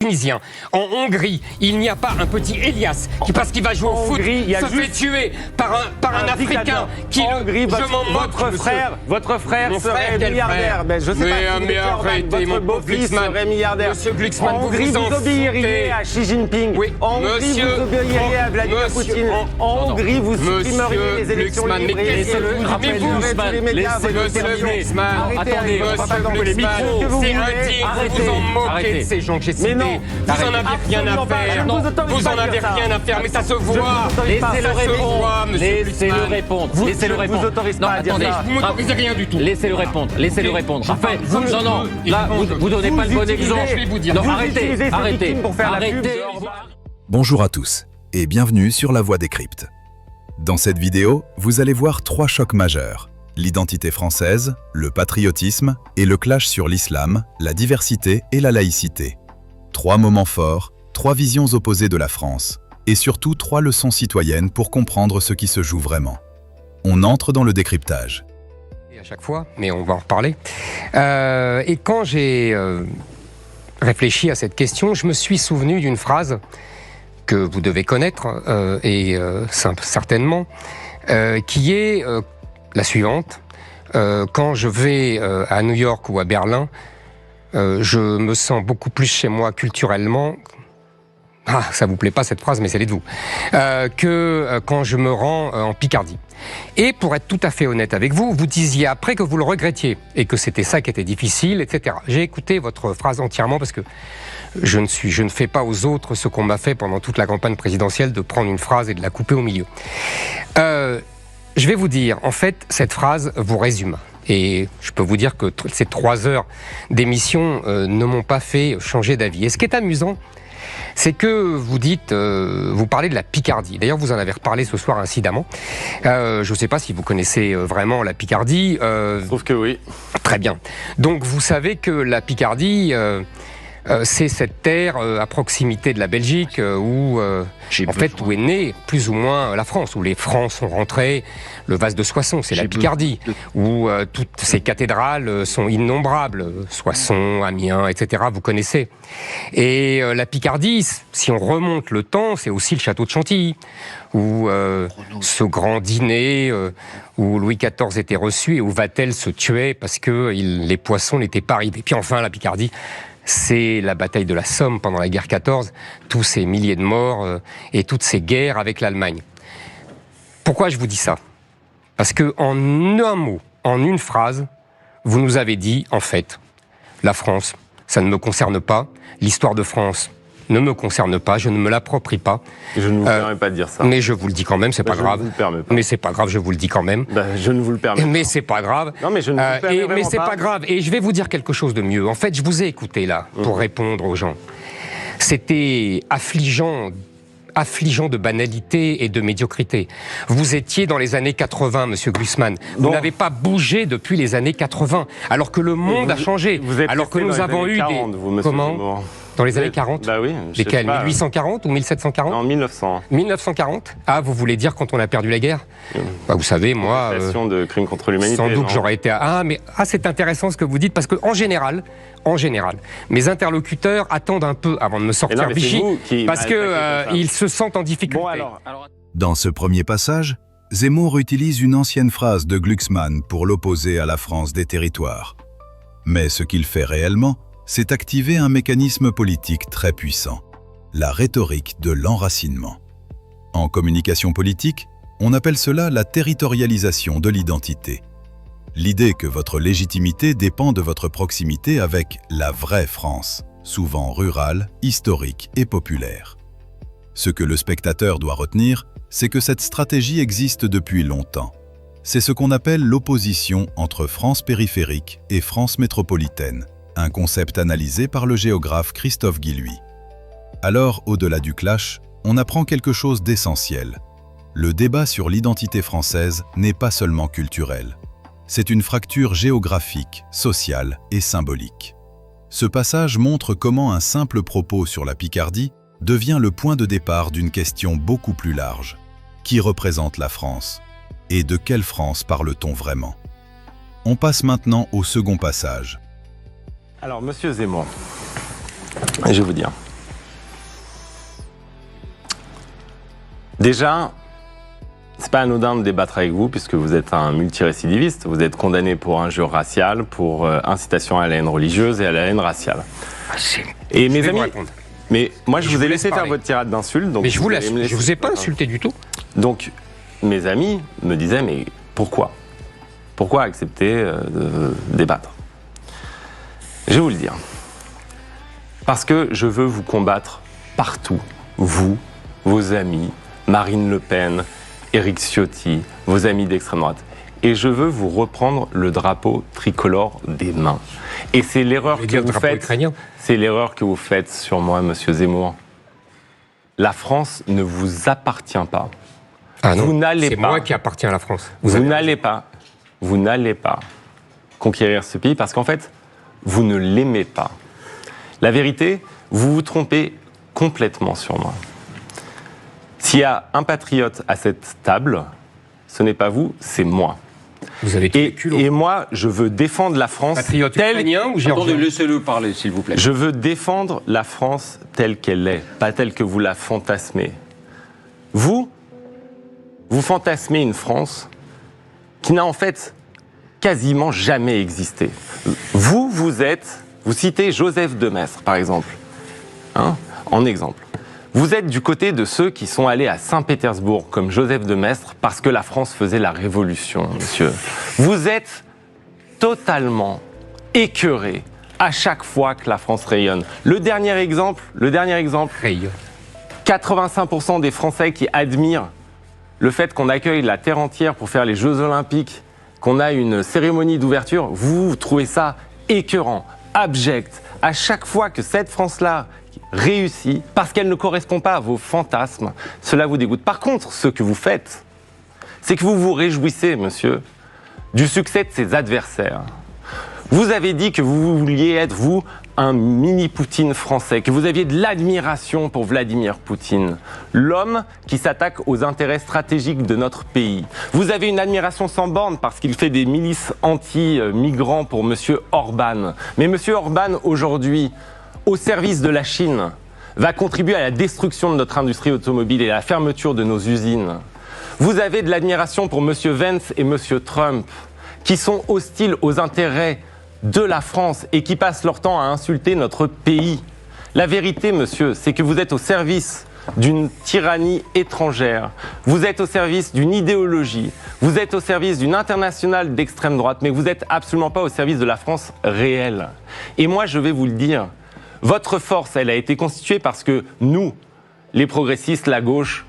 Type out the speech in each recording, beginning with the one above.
Tunisien. En Hongrie, il n'y a pas un petit Elias qui, parce qu'il va jouer au foot, se fait tuer par un Africain qui Hongrie, votre frère serait milliardaire. Mais je sais pas mais arrêtez, votre beau-fils serait milliardaire. Monsieur Glucksmann, en Hongrie, vous obéiriez à Xi Jinping. Oui, en Hongrie, vous obéiriez à Vladimir Poutine. En Hongrie, vous supprimeriez les élections libres. Mais vous, attendez, c'est indigne, vous en moquez de ces gens que j'ai cités. Vous en avez rien à faire. Vous en avez rien à faire, mais ça se voit. Laissez-le répondre. Laissez-le répondre. Laissez-le répondre. Vous autorisez pas à dire ça. Vous m'autorisez rien du tout. Laissez-le répondre. Laissez-le répondre. Non. Là, vous donnez pas le bon exemple. Je vais vous dire. Non, arrêtez. Bonjour à tous et bienvenue sur La Voix des Cryptes. Dans cette vidéo, vous allez voir 3 chocs majeurs: l'identité française, le patriotisme et le clash sur l'islam, la diversité et la laïcité. 3 moments forts, 3 visions opposées de la France et surtout 3 leçons citoyennes pour comprendre ce qui se joue vraiment. On entre dans le décryptage. À chaque fois, mais on va en reparler. Et quand j'ai réfléchi à cette question, je me suis souvenu d'une phrase que vous devez connaître, certainement, qui est la suivante. Quand je vais à New York ou à Berlin, je me sens beaucoup plus chez moi culturellement, ça vous plaît pas cette phrase, mais c'est de vous, que quand je me rends en Picardie. Et pour être tout à fait honnête avec vous, vous disiez après que vous le regrettiez et que c'était ça qui était difficile, etc. J'ai écouté votre phrase entièrement parce que je ne fais pas aux autres ce qu'on m'a fait pendant toute la campagne présidentielle, de prendre une phrase et de la couper au milieu. Je vais vous dire, en fait, cette phrase vous résume. Et je peux vous dire que ces 3 heures d'émission ne m'ont pas fait changer d'avis. Et ce qui est amusant, c'est que vous parlez de la Picardie. D'ailleurs, vous en avez reparlé ce soir incidemment. Je ne sais pas si vous connaissez vraiment la Picardie. Je trouve que oui. Très bien. Donc, vous savez que la Picardie, c'est cette terre à proximité de la Belgique où est née plus ou moins la France, où les Francs sont rentrés. Le vase de Soissons, c'est la Picardie, où toutes ces cathédrales sont innombrables. Soissons, Amiens, etc. Vous connaissez. Et la Picardie, si on remonte le temps, c'est aussi le château de Chantilly, où ce grand dîner où Louis XIV était reçu et où Vatel se tuait parce que les poissons n'étaient pas ridés. Et puis enfin, la Picardie, c'est la bataille de la Somme pendant la guerre 14, tous ces milliers de morts et toutes ces guerres avec l'Allemagne. Pourquoi je vous dis ça? Parce que en un mot, en une phrase, vous nous avez dit, en fait, la France, ça ne me concerne pas, l'histoire de France ne me concerne pas, je ne me l'approprie pas. Je ne vous permets pas de dire ça. Mais je vous le dis quand même, c'est pas grave. Je ne vous le permets pas. Mais c'est pas grave, je vous le dis quand même. Je ne vous le permets pas. Mais c'est pas grave. Non, mais je ne vous le permets mais c'est pas. pas grave. Et je vais vous dire quelque chose de mieux. En fait, je vous ai écouté là, pour répondre aux gens. C'était affligeant de banalité et de médiocrité. Vous étiez dans les années 80, monsieur Glucksmann. Vous n'avez pas bougé depuis les années 80, alors que le monde a changé. Alors que nous avons eu 40, des... Comment ? Dans les années 40 ? Bah oui. Lesquelles ? 1840 ou 1740 ? Non, 1900. 1940 ? Ah, vous voulez dire quand on a perdu la guerre ? Bah, vous savez, moi... de crimes contre l'humanité. Sans doute que j'aurais été... c'est intéressant ce que vous dites, parce qu'en général, mes interlocuteurs attendent un peu avant de me sortir Vichy, parce qu'ils se sentent en difficulté. Bon, alors... Dans ce premier passage, Zemmour utilise une ancienne phrase de Glucksmann pour l'opposer à la France des territoires. Mais ce qu'il fait réellement, c'est activer un mécanisme politique très puissant, la rhétorique de l'enracinement. En communication politique, on appelle cela la territorialisation de l'identité. L'idée que votre légitimité dépend de votre proximité avec la vraie France, souvent rurale, historique et populaire. Ce que le spectateur doit retenir, c'est que cette stratégie existe depuis longtemps. C'est ce qu'on appelle l'opposition entre France périphérique et France métropolitaine, un concept analysé par le géographe Christophe Guilluy. Alors, au-delà du clash, on apprend quelque chose d'essentiel. Le débat sur l'identité française n'est pas seulement culturel. C'est une fracture géographique, sociale et symbolique. Ce passage montre comment un simple propos sur la Picardie devient le point de départ d'une question beaucoup plus large. Qui représente la France? Et de quelle France parle-t-on vraiment? On passe maintenant au second passage. Alors, monsieur Zemmour, je vais vous dire, Déjà, c'est pas anodin de débattre avec vous, puisque vous êtes un multirécidiviste. Vous êtes condamné pour injure raciale, pour incitation à la haine religieuse et à la haine raciale. Et mes amis, mais moi je vous ai laissé faire votre tirade d'insultes. Mais je vous ai pas insulté du tout. Donc mes amis me disaient, mais pourquoi accepter de débattre? Je vais vous le dire. Parce que je veux vous combattre partout. Vous, vos amis, Marine Le Pen, Éric Ciotti, vos amis d'extrême droite. Et je veux vous reprendre le drapeau tricolore des mains. Et c'est l'erreur que vous faites. C'est l'erreur que vous faites sur moi, monsieur Zemmour. La France ne vous appartient pas. Ah non, vous n'allez pas. C'est moi qui appartiens à la France. Vous n'allez pas conquérir ce pays parce qu'en fait, vous ne l'aimez pas. La vérité, vous vous trompez complètement sur moi. S'il y a un patriote à cette table, ce n'est pas vous, c'est moi. Vous avez et moi, je veux défendre la France patriote ukrainien ou géorgien? Attendez, laissez-le parler, s'il vous plaît. Je veux défendre la France telle qu'elle est, pas telle que vous la fantasmez. Vous fantasmez une France qui n'a en fait quasiment jamais existé. Vous citez Joseph de Maistre, par exemple, en exemple. Vous êtes du côté de ceux qui sont allés à Saint-Pétersbourg, comme Joseph de Maistre, parce que la France faisait la révolution, monsieur. Vous êtes totalement écœuré à chaque fois que la France rayonne. Le dernier exemple, 85% des Français qui admirent le fait qu'on accueille la terre entière pour faire les Jeux Olympiques, qu'on a une cérémonie d'ouverture, vous trouvez ça écœurant, abject. À chaque fois que cette France-là réussit, parce qu'elle ne correspond pas à vos fantasmes, cela vous dégoûte. Par contre, ce que vous faites, c'est que vous vous réjouissez, monsieur, du succès de ses adversaires. Vous avez dit que vous vouliez être, vous, un mini-Poutine français, que vous aviez de l'admiration pour Vladimir Poutine, l'homme qui s'attaque aux intérêts stratégiques de notre pays. Vous avez une admiration sans borne parce qu'il fait des milices anti-migrants pour monsieur Orban. Mais monsieur Orban, aujourd'hui, au service de la Chine, va contribuer à la destruction de notre industrie automobile et à la fermeture de nos usines. Vous avez de l'admiration pour monsieur Vance et monsieur Trump, qui sont hostiles aux intérêts de la France et qui passent leur temps à insulter notre pays. La vérité, monsieur, c'est que vous êtes au service d'une tyrannie étrangère. Vous êtes au service d'une idéologie. Vous êtes au service d'une internationale d'extrême droite, mais vous n'êtes absolument pas au service de la France réelle. Et moi, je vais vous le dire, votre force, elle a été constituée parce que nous, les progressistes, la gauche,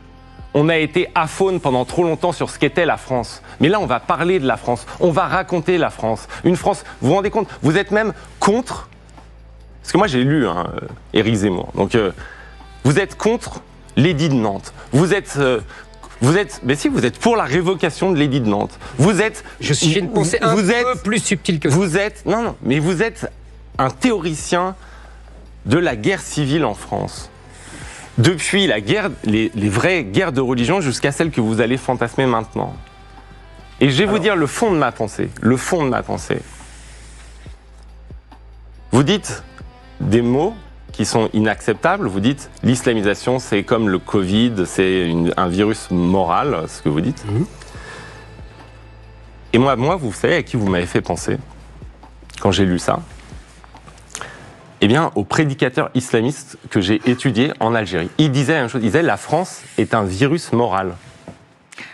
on a été aphone pendant trop longtemps sur ce qu'était la France. Mais là, on va parler de la France. On va raconter la France. Une France, vous vous rendez compte, vous êtes même contre... Parce que moi, j'ai lu Éric Zemmour. Donc, vous êtes contre l'édit de Nantes. Vous êtes pour la révocation de l'édit de Nantes. J'ai une pensée un peu plus subtile que ça. Mais vous êtes un théoricien de la guerre civile en France. Depuis les vraies guerres de religion jusqu'à celles que vous allez fantasmer maintenant. Et je vais vous dire le fond de ma pensée. Vous dites des mots qui sont inacceptables. Vous dites l'islamisation, c'est comme le Covid, c'est un virus moral, ce que vous dites. Mmh. Et moi, vous savez à qui vous m'avez fait penser quand j'ai lu ça? Eh bien, aux prédicateurs islamistes que j'ai étudiés en Algérie. Ils disaient la même chose. Ils disaient la France est un virus moral.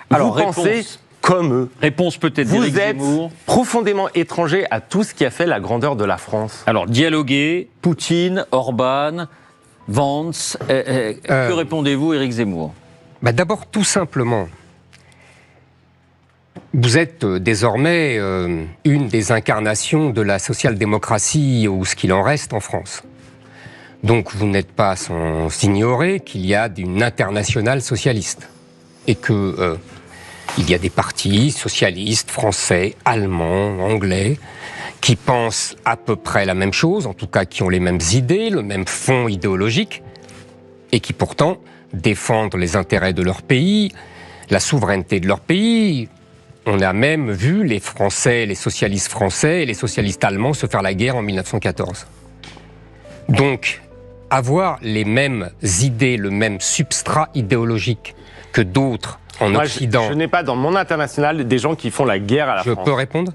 Alors, vous pensez comme eux. Réponse peut-être Vous d'Éric êtes Zemmour. profondément étranger à tout ce qui a fait la grandeur de la France. Alors, dialoguer, Poutine, Orban, Vance. Que répondez-vous, Éric Zemmour? D'abord, tout simplement, vous êtes désormais une des incarnations de la social-démocratie ou ce qu'il en reste en France. Donc vous n'êtes pas sans ignorer qu'il y a une internationale socialiste et que il y a des partis socialistes français, allemands, anglais qui pensent à peu près la même chose, en tout cas qui ont les mêmes idées, le même fond idéologique et qui pourtant défendent les intérêts de leur pays, la souveraineté de leur pays. On a même vu les Français, les socialistes français et les socialistes allemands se faire la guerre en 1914. Donc, avoir les mêmes idées, le même substrat idéologique que d'autres en Occident... Je n'ai pas dans mon international des gens qui font la guerre à la France. Je peux répondre ?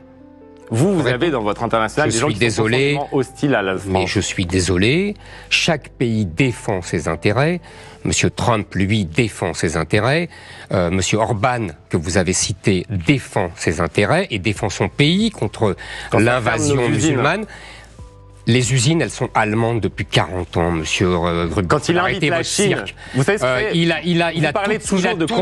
Vous avez dans votre international des gens qui sont forcément hostiles à la France. Mais je suis désolé, chaque pays défend ses intérêts. Monsieur Trump, lui, défend ses intérêts. Monsieur Orban, que vous avez cité, défend ses intérêts et défend son pays contre l'invasion musulmane. Les usines, elles sont allemandes depuis 40 ans, monsieur Grubben. Quand il invite la Chine, vous savez ce que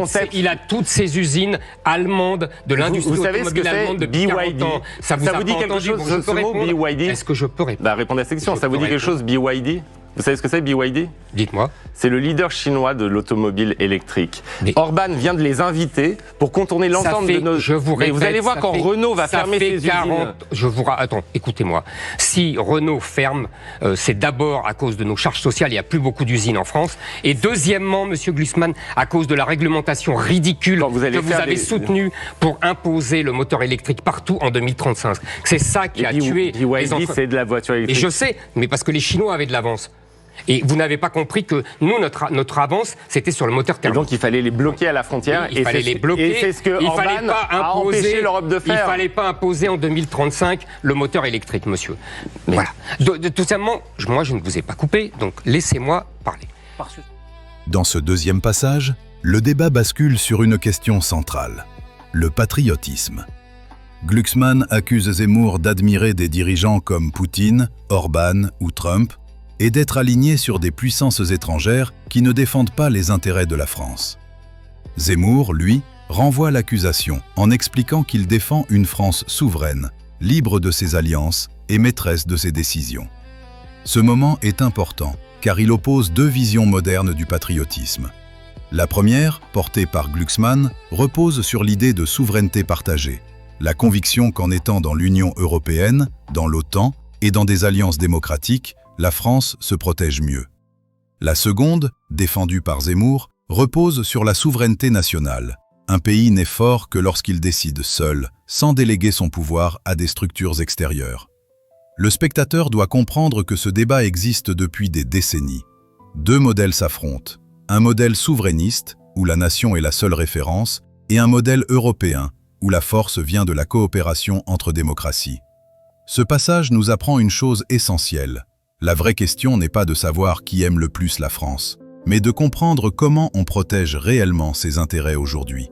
c'est il a toutes ces usines allemandes de l'industrie automobile allemande depuis 40 ans. Ça vous dit quelque chose, ce mot BYD? Est-ce que je peux répondre? Répondez à cette question. Ça vous dit quelque chose, BYD? Vous savez ce que c'est, BYD? Dites-moi. C'est le leader chinois de l'automobile électrique. Orban vient de les inviter pour contourner l'ensemble de nos... Mais vous allez voir quand Renault va fermer ses usines... Attends, écoutez-moi. Si Renault ferme, c'est d'abord à cause de nos charges sociales, il n'y a plus beaucoup d'usines en France. Et deuxièmement, monsieur Glucksmann, à cause de la réglementation ridicule que vous avez soutenue pour imposer le moteur électrique partout en 2035. C'est ça qui a tué les BYD, c'est de la voiture électrique. Et je sais, mais parce que les Chinois avaient de l'avance. Et vous n'avez pas compris que nous, notre avance, c'était sur le moteur thermique. Et donc il fallait les bloquer à la frontière. Il fallait les bloquer. Et c'est ce que Orban a empêché l'Europe de faire. Il ne fallait pas imposer en 2035 le moteur électrique, monsieur. Mais voilà. Tout simplement, moi, je ne vous ai pas coupé, donc laissez-moi parler. Dans ce deuxième passage, le débat bascule sur une question centrale, le patriotisme. Glucksmann accuse Zemmour d'admirer des dirigeants comme Poutine, Orban ou Trump, et d'être aligné sur des puissances étrangères qui ne défendent pas les intérêts de la France. Zemmour, lui, renvoie l'accusation en expliquant qu'il défend une France souveraine, libre de ses alliances et maîtresse de ses décisions. Ce moment est important car il oppose deux visions modernes du patriotisme. La première, portée par Glucksmann, repose sur l'idée de souveraineté partagée, la conviction qu'en étant dans l'Union européenne, dans l'OTAN et dans des alliances démocratiques, la France se protège mieux. La seconde, défendue par Zemmour, repose sur la souveraineté nationale. Un pays n'est fort que lorsqu'il décide seul, sans déléguer son pouvoir à des structures extérieures. Le spectateur doit comprendre que ce débat existe depuis des décennies. Deux modèles s'affrontent. Un modèle souverainiste, où la nation est la seule référence, et un modèle européen, où la force vient de la coopération entre démocraties. Ce passage nous apprend une chose essentielle. La vraie question n'est pas de savoir qui aime le plus la France, mais de comprendre comment on protège réellement ses intérêts aujourd'hui,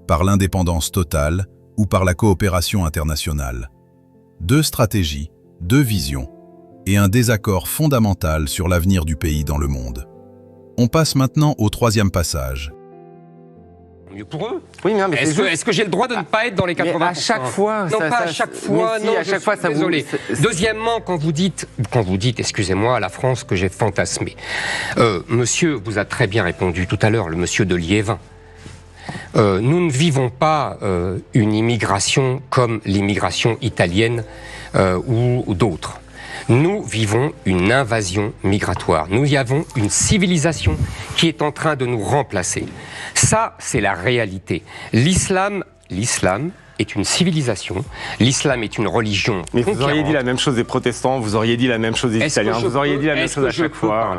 par l'indépendance totale ou par la coopération internationale. Deux stratégies, deux visions, et un désaccord fondamental sur l'avenir du pays dans le monde. On passe maintenant au troisième passage. Mieux pour eux. Oui, mais est-ce que j'ai le droit de ne pas être dans les 80%? À chaque fois. Non, pas à chaque fois. Non, à chaque fois, ça vous... Désolé. Deuxièmement, quand vous dites, excusez-moi, la France que j'ai fantasmée. Monsieur vous a très bien répondu tout à l'heure, le monsieur de Liévin. Nous ne vivons pas une immigration comme l'immigration italienne ou d'autres. Nous vivons une invasion migratoire. Nous y avons une civilisation qui est en train de nous remplacer. Ça, c'est la réalité. L'islam est une civilisation. L'islam est une religion Mais conquérante. vous auriez dit la même chose des protestants, vous auriez dit la même chose des Italiens, vous auriez dit la même chose à chaque fois.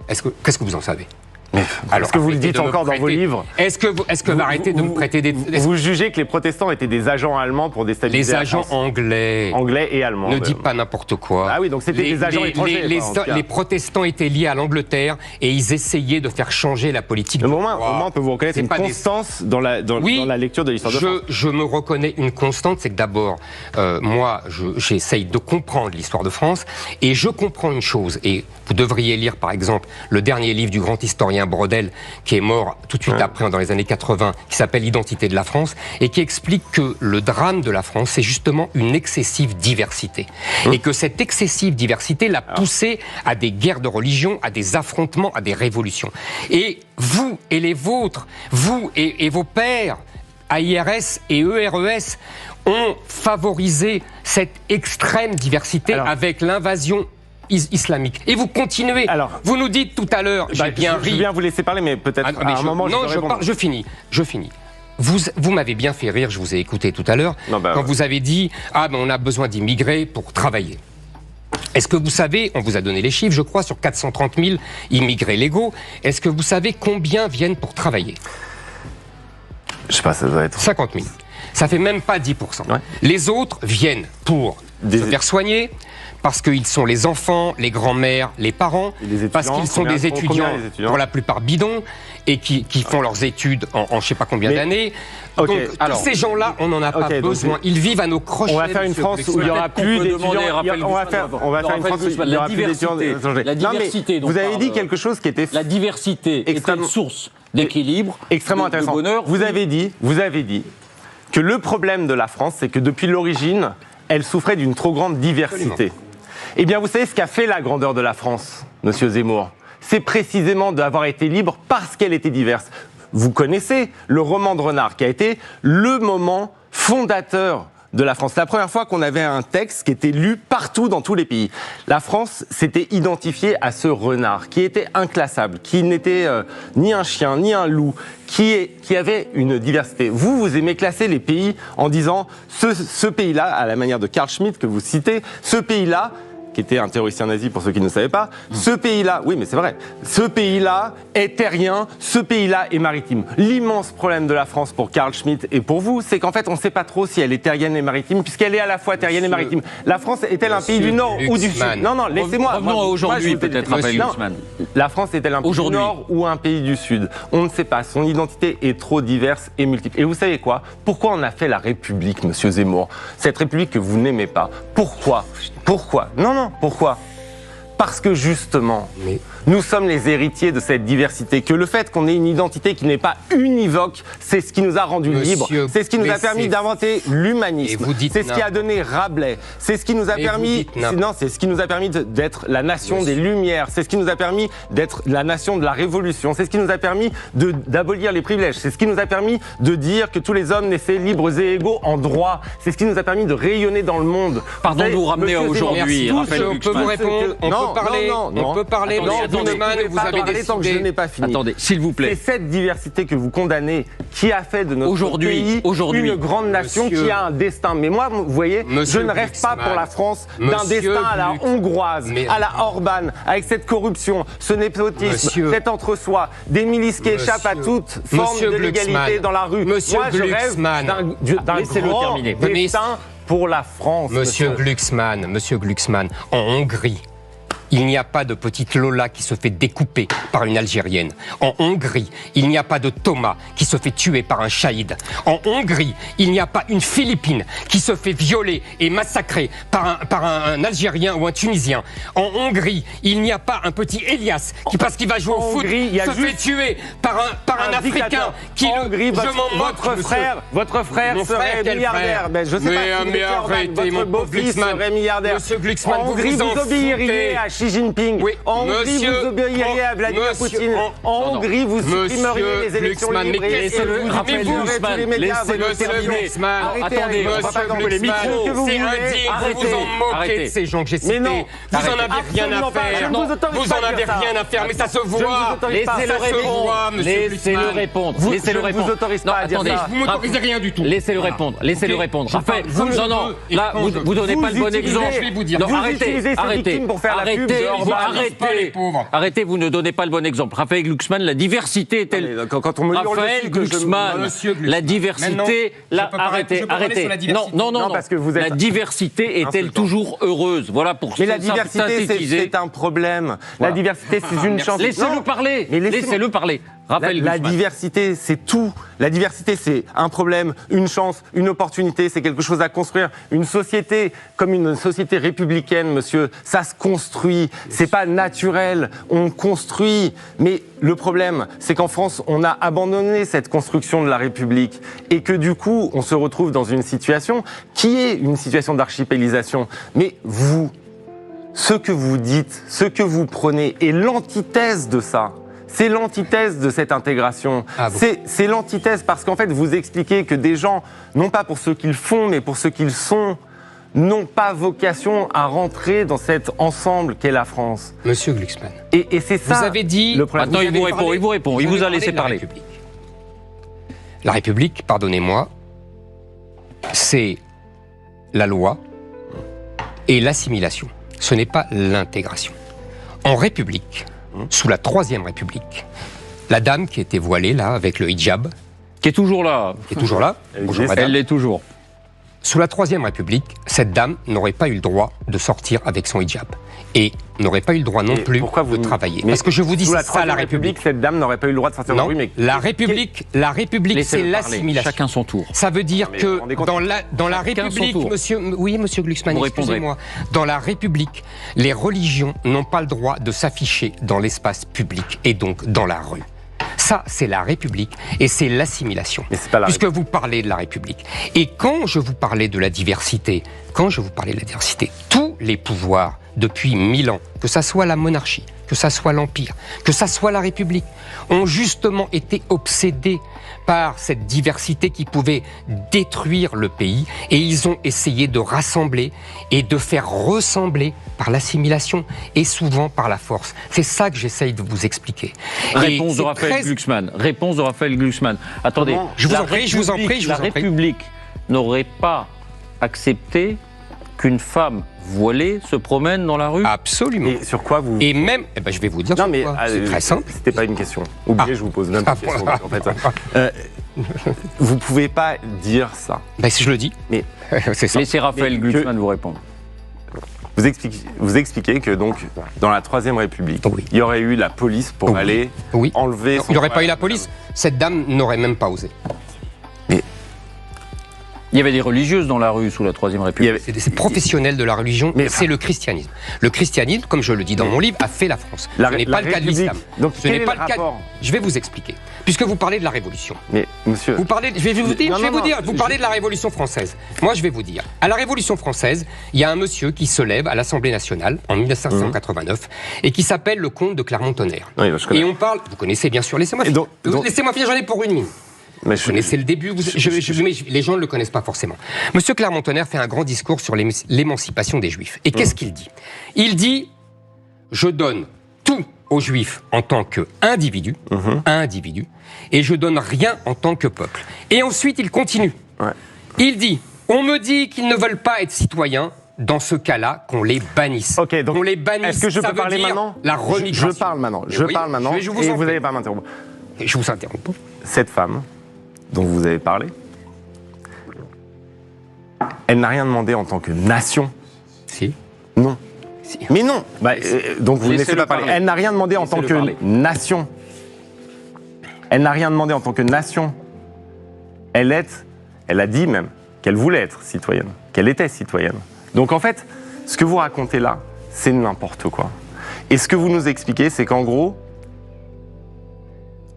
Qu'est-ce que vous en savez? Est-ce que vous le dites encore dans vos livres? Est-ce que vous arrêtez de me prêter des... Vous jugez que les protestants étaient des agents allemands pour déstabiliser les agents anglais. Anglais et allemands. Ne dites pas n'importe quoi. Ah oui, donc c'était des agents étrangers. Les protestants étaient liés à l'Angleterre et ils essayaient de faire changer la politique. Au moins, on peut vous reconnaître une constance dans la lecture de l'histoire de France. Je me reconnais une constante, c'est que d'abord, moi, j'essaye de comprendre l'histoire de France et je comprends une chose. Et vous devriez lire, par exemple, le dernier livre du grand historien Brodel, qui est mort tout de suite après, dans les années 80, qui s'appelle L'identité de la France, et qui explique que le drame de la France, c'est justement une excessive diversité. Et que cette excessive diversité l'a poussé à des guerres de religion, à des affrontements, à des révolutions. Et vous et les vôtres, vous et vos pères, AIRS et ERES, ont favorisé cette extrême diversité avec l'invasion islamique. Et vous continuez. Vous nous dites tout à l'heure, j'ai bien ri. Je viens vous laisser parler, mais peut-être à un moment... Non, je finis. Vous m'avez bien fait rire, je vous ai écouté tout à l'heure, quand vous avez dit « Ah, ben on a besoin d'immigrer pour travailler ». Est-ce que vous savez, on vous a donné les chiffres, je crois, sur 430 000 immigrés légaux, est-ce que vous savez combien viennent pour travailler ? Je sais pas, ça doit être 50 000. Ça fait même pas 10%. Ouais. Les autres viennent pour se faire soigner, parce qu'ils sont les enfants, les grands-mères, les parents, parce qu'ils sont des étudiants, pour la plupart bidons, et qui font leurs études en je sais pas combien d'années. Donc, tous ces gens-là, on n'en a pas besoin. Ils vivent à nos crochets. On va faire une France où il n'y aura plus d'étudiants. On va faire une France où il n'y aura plus d'étudiants. La diversité. Vous avez dit quelque chose qui était... La diversité est une source d'équilibre, extrêmement intéressant. De bonheur. Vous avez dit que le problème de la France, c'est que depuis l'origine, elle souffrait d'une trop grande diversité. Absolument. Eh bien, vous savez ce qu'a fait la grandeur de la France, monsieur Zemmour ? C'est précisément d'avoir été libre parce qu'elle était diverse. Vous connaissez le roman de Renard, qui a été le moment fondateur de la France. C'est la première fois qu'on avait un texte qui était lu partout dans tous les pays. La France s'était identifiée à ce renard, qui était inclassable, qui n'était ni un chien, ni un loup, qui avait une diversité. Vous aimez classer les pays en disant ce pays-là, à la manière de Carl Schmitt que vous citez, ce pays-là, qui était un théoricien nazi pour ceux qui ne savaient pas, ce pays-là, oui mais c'est vrai, ce pays-là est terrien, ce pays-là est maritime. L'immense problème de la France pour Carl Schmitt et pour vous, c'est qu'en fait on ne sait pas trop si elle est terrienne et maritime, puisqu'elle est à la fois terrienne et maritime. La France est-elle un pays du Nord ou du Sud ? Non, laissez-moi. Revenons à aujourd'hui peut-être, Raphaël Glucksmann. La France est-elle un pays du Nord ou un pays du Sud ? On ne sait pas, son identité est trop diverse et multiple. Et vous savez quoi ? Pourquoi on a fait la République, monsieur Zemmour ? Cette République que vous n'aimez pas. Pourquoi ? Non, pourquoi ? Parce que justement, nous sommes les héritiers de cette diversité, que le fait qu'on ait une identité qui n'est pas univoque, c'est ce qui nous a rendus libres, c'est ce qui nous a permis d'inventer l'humanisme, c'est ce qui a donné Rabelais, c'est ce qui nous a permis, c'est ce qui nous a permis d'être la nation des Lumières, c'est ce qui nous a permis d'être la nation de la Révolution, c'est ce qui nous a permis d'abolir les privilèges, c'est ce qui nous a permis de dire que tous les hommes naissaient libres et égaux en droit, c'est ce qui nous a permis de rayonner dans le monde. Pardon de vous ramener à aujourd'hui, Raphaël On peut vous répondre, on peut parler. Vous avez tant que je n'ai pas fini. Attendez, s'il vous plaît. C'est cette diversité que vous condamnez qui a fait de notre pays une grande nation qui a un destin. Mais moi, vous voyez, je ne rêve pas pour la France d'un destin à la hongroise, à la Orban, avec cette corruption, ce népotisme, cet entre-soi, des milices qui échappent à toute forme de l'égalité dans la rue. Moi, je rêve d'un grand destin pour la France. Monsieur Glucksmann, en Hongrie, il n'y a pas de petite Lola qui se fait découper par une Algérienne. En Hongrie, il n'y a pas de Thomas qui se fait tuer par un Chaïd. En Hongrie, il n'y a pas une Philippine qui se fait violer et massacrer par un Algérien ou un Tunisien. En Hongrie, il n'y a pas un petit Elias qui, parce qu'il va jouer au foot, se fait tuer par un Africain qui votre frère serait milliardaire. Je sais pas mais arrêtez, votre beau-fils serait milliardaire. Monsieur Glucksmann, vous obéiriez à Xi Jinping. En Hongrie, vous obéiriez à Vladimir Poutine. En Hongrie, vous supprimeriez les élections libres et laissez-le Attendez, les micros que vous voulez. Vous en moquez de ces gens que j'ai cités. Vous en avez rien à faire. Vous en avez rien à faire, mais ça se voit. Laissez-le répondre. Je ne vous autorise pas à dire ça. Vous ne m'autorisez rien du tout. Laissez-le répondre. Raphaël, non, là, vous donnez pas le bon exemple. Je vais vous dire. Arrêtez, vous ne donnez pas le bon exemple. Raphaël Glucksmann, la diversité est-elle... Quand on me Raphaël Glucksmann, la diversité... Arrêtez. Non, parce que vous êtes... La diversité est-elle toujours heureuse ? Voilà pour mais la diversité, c'est un problème. Voilà. La diversité, c'est une chance. Laissez-le parler. Laissez-le parler. La diversité, c'est tout. La diversité, c'est un problème, une chance, une opportunité, c'est quelque chose à construire. Une société, comme une société républicaine, monsieur, ça se construit. C'est pas naturel, on construit. Mais le problème, c'est qu'en France, on a abandonné cette construction de la République et que du coup, on se retrouve dans une situation qui est une situation d'archipélisation. Mais vous, ce que vous dites, ce que vous prenez est l'antithèse de ça. C'est l'antithèse de cette intégration. C'est l'antithèse parce qu'en fait, vous expliquez que des gens, non pas pour ce qu'ils font, mais pour ce qu'ils sont, n'ont pas vocation à rentrer dans cet ensemble qu'est la France. Monsieur Glucksmann. Et c'est ça. Vous avez dit... Le problème. Attends, il vous répond. Il vous a laissé parler. La République, pardonnez-moi, c'est la loi et l'assimilation. Ce n'est pas l'intégration. En République... Sous la Troisième République, la dame qui était voilée là avec le hijab, Qui est toujours là. qui est toujours là. Bonjour, madame. Elle l'est toujours. Sous la Troisième République, cette dame n'aurait pas eu le droit de sortir avec son hijab. Et n'aurait pas eu le droit non plus de travailler. Parce que je vous dis, sous la c'est ça la Troisième République. cette dame n'aurait pas eu le droit de sortir de la Non, rue, mais la République, c'est l'assimilation. Chacun son tour. Ça veut dire Mais vous vous que rendez compte dans la Chacun son République, tour. monsieur Glucksmann, Vous répondrez. excusez-moi, dans la République, les religions n'ont pas le droit de s'afficher dans l'espace public et donc dans la rue. Ça, c'est la République et c'est l'assimilation. Mais c'est pas la Puisque vous parlez de la République. Et quand je vous parlais de la diversité, tous les pouvoirs depuis 1000 ans, que ça soit la monarchie, que ça soit l'Empire, que ça soit la République, ont justement été obsédés par cette diversité qui pouvait détruire le pays, et ils ont essayé de rassembler et de faire ressembler par l'assimilation et souvent par la force. C'est ça que j'essaye de vous expliquer. Réponse de Raphaël Glucksmann. Réponse de Raphaël Glucksmann. Attendez, Je vous en prie, je vous en prie. La République n'aurait pas accepté qu'une femme voilée se promène dans la rue? Absolument. Et sur quoi vous... Et même, je vais vous dire Non, sur mais quoi. C'est très simple. C'était pas une question. Oubliez, je vous pose même pas de question. En fait, vous pouvez pas dire ça. Je le dis. Mais c'est ça. Laissez Raphaël Glucksmann vous répondre. Vous expliquez que donc dans la Troisième République, il y aurait eu la police pour aller enlever. Il n'y aurait pas eu la police. Cette dame n'aurait même pas osé. Il y avait des religieuses dans la rue sous la Troisième République. C'est des professionnels de la religion, mais c'est le christianisme. Le christianisme, comme je le dis dans mon livre, a fait la France. Ce n'est pas le cas de l'islam. Donc ce n'est pas le cas. Je vais vous expliquer. Puisque vous parlez de la Révolution. Mais monsieur, vous parlez. Je vais vous dire. Vous parlez de la Révolution française. Moi, je vais vous dire. À la Révolution française, il y a un monsieur qui se lève à l'Assemblée nationale en 1989 et qui s'appelle le comte de Clermont-Tonnerre. Oui, je connais. Et on parle. Vous connaissez bien sûr. Laissez-moi finir. Laissez-moi finir. J'en ai pour 1 minute. Mais Vous connaissez le début, mais les gens ne le connaissent pas forcément. Monsieur Clermont-Tonnerre fait un grand discours sur l'émancipation des Juifs. Et qu'est-ce qu'il dit? Il dit « Je donne tout aux Juifs en tant qu'individu, et je donne rien en tant que peuple. » Et ensuite, il continue. Il dit « On me dit qu'ils ne veulent pas être citoyens. Dans ce cas-là, qu'on les bannisse. Ok, donc qu'on les bannisse. Est-ce que je peux parler maintenant? La remigration. Je parle maintenant. Je parle maintenant. Et vous n'allez pas m'interrompre. Je vous interromps. Cette femme dont vous avez parlé, elle n'a rien demandé en tant que nation. Si. Non. Si. Mais non. Donc vous ne laissez pas parler. Elle n'a rien demandé en tant que nation. Elle n'a rien demandé en tant que nation. Elle a dit même qu'elle voulait être citoyenne, qu'elle était citoyenne. Donc en fait, ce que vous racontez là, c'est n'importe quoi. Et ce que vous nous expliquez, c'est qu'en gros,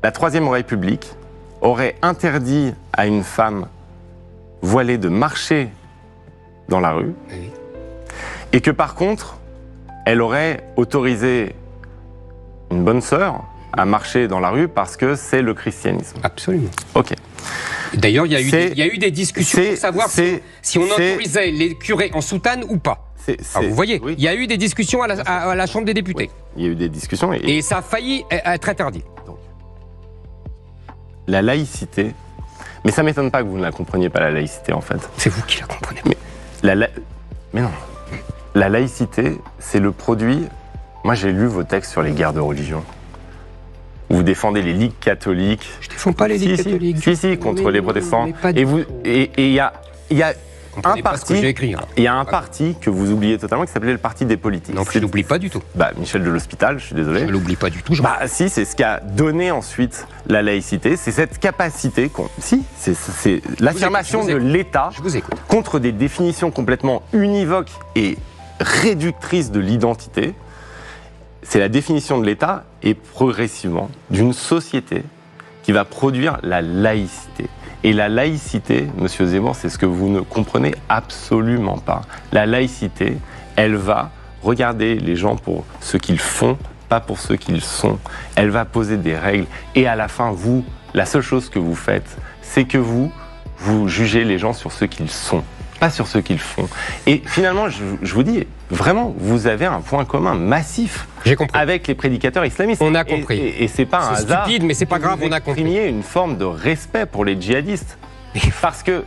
la Troisième République aurait interdit à une femme voilée de marcher dans la rue, et que par contre, elle aurait autorisé une bonne sœur à marcher dans la rue parce que c'est le christianisme. Absolument. Ok. D'ailleurs, il y a eu des discussions pour savoir si on autorisait les curés en soutane ou pas. Vous voyez, il y a eu des discussions à la Chambre des députés. Oui. Il y a eu des discussions. Et ça a failli être interdit. La laïcité, mais ça ne m'étonne pas que vous ne la compreniez pas, la laïcité, en fait. C'est vous qui la comprenez. Mais non. La laïcité, c'est le produit... Moi, j'ai lu vos textes sur les guerres de religion. Vous défendez les ligues catholiques. Je ne défends pas les ligues catholiques. Si, contre les protestants. Et il y a un parti, il y a un parti que vous oubliez totalement qui s'appelait le Parti des politiques. Non, je l'oublie pas du tout. Michel de l'Hospital, je suis désolé. Je l'oublie pas du tout. Si, c'est ce qui a donné ensuite la laïcité, c'est cette capacité, c'est l'affirmation de l'État contre des définitions complètement univoques et réductrices de l'identité. C'est la définition de l'État et progressivement d'une société qui va produire la laïcité. Et la laïcité, Monsieur Zemmour, c'est ce que vous ne comprenez absolument pas. La laïcité, elle va regarder les gens pour ce qu'ils font, pas pour ce qu'ils sont. Elle va poser des règles. Et à la fin, vous, la seule chose que vous faites, c'est que vous jugez les gens sur ce qu'ils sont, pas sur ce qu'ils font. Et finalement, je vous dis, vraiment, vous avez un point commun massif avec les prédicateurs islamistes. On a compris. Et c'est pas un hasard. C'est stupide, mais c'est pas grave, on a compris. Vous exprimiez une forme de respect pour les djihadistes. Parce que,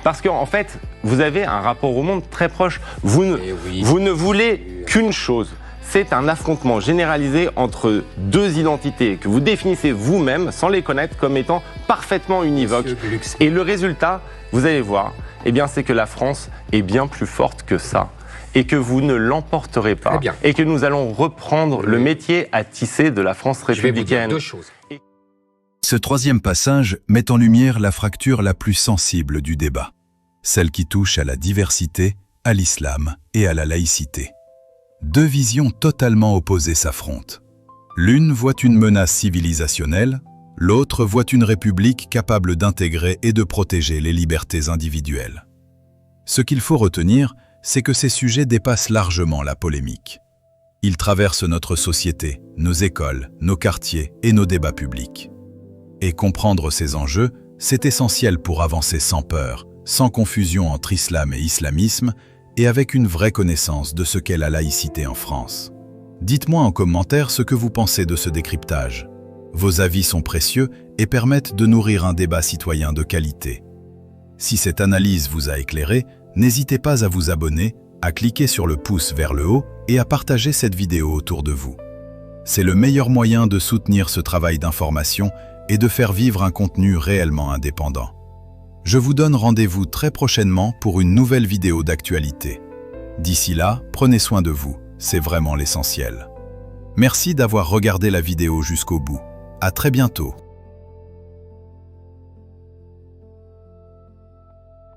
parce qu'en fait, vous avez un rapport au monde très proche. Vous ne voulez qu'une chose. C'est un affrontement généralisé entre deux identités que vous définissez vous-même, sans les connaître, comme étant parfaitement univoque. Et le résultat, vous allez voir, eh bien, c'est que la France est bien plus forte que ça. Et que vous ne l'emporterez pas. Et que nous allons reprendre le métier à tisser de la France républicaine. Je vais vous dire 2 choses. Ce troisième passage met en lumière la fracture la plus sensible du débat, celle qui touche à la diversité, à l'islam et à la laïcité. 2 visions totalement opposées s'affrontent. L'une voit une menace civilisationnelle, l'autre voit une république capable d'intégrer et de protéger les libertés individuelles. Ce qu'il faut retenir, c'est que ces sujets dépassent largement la polémique. Ils traversent notre société, nos écoles, nos quartiers et nos débats publics. Et comprendre ces enjeux, c'est essentiel pour avancer sans peur, sans confusion entre islam et islamisme, et avec une vraie connaissance de ce qu'est la laïcité en France. Dites-moi en commentaire ce que vous pensez de ce décryptage. Vos avis sont précieux et permettent de nourrir un débat citoyen de qualité. Si cette analyse vous a éclairé, n'hésitez pas à vous abonner, à cliquer sur le pouce vers le haut et à partager cette vidéo autour de vous. C'est le meilleur moyen de soutenir ce travail d'information et de faire vivre un contenu réellement indépendant. Je vous donne rendez-vous très prochainement pour une nouvelle vidéo d'actualité. D'ici là, prenez soin de vous, c'est vraiment l'essentiel. Merci d'avoir regardé la vidéo jusqu'au bout. À très bientôt.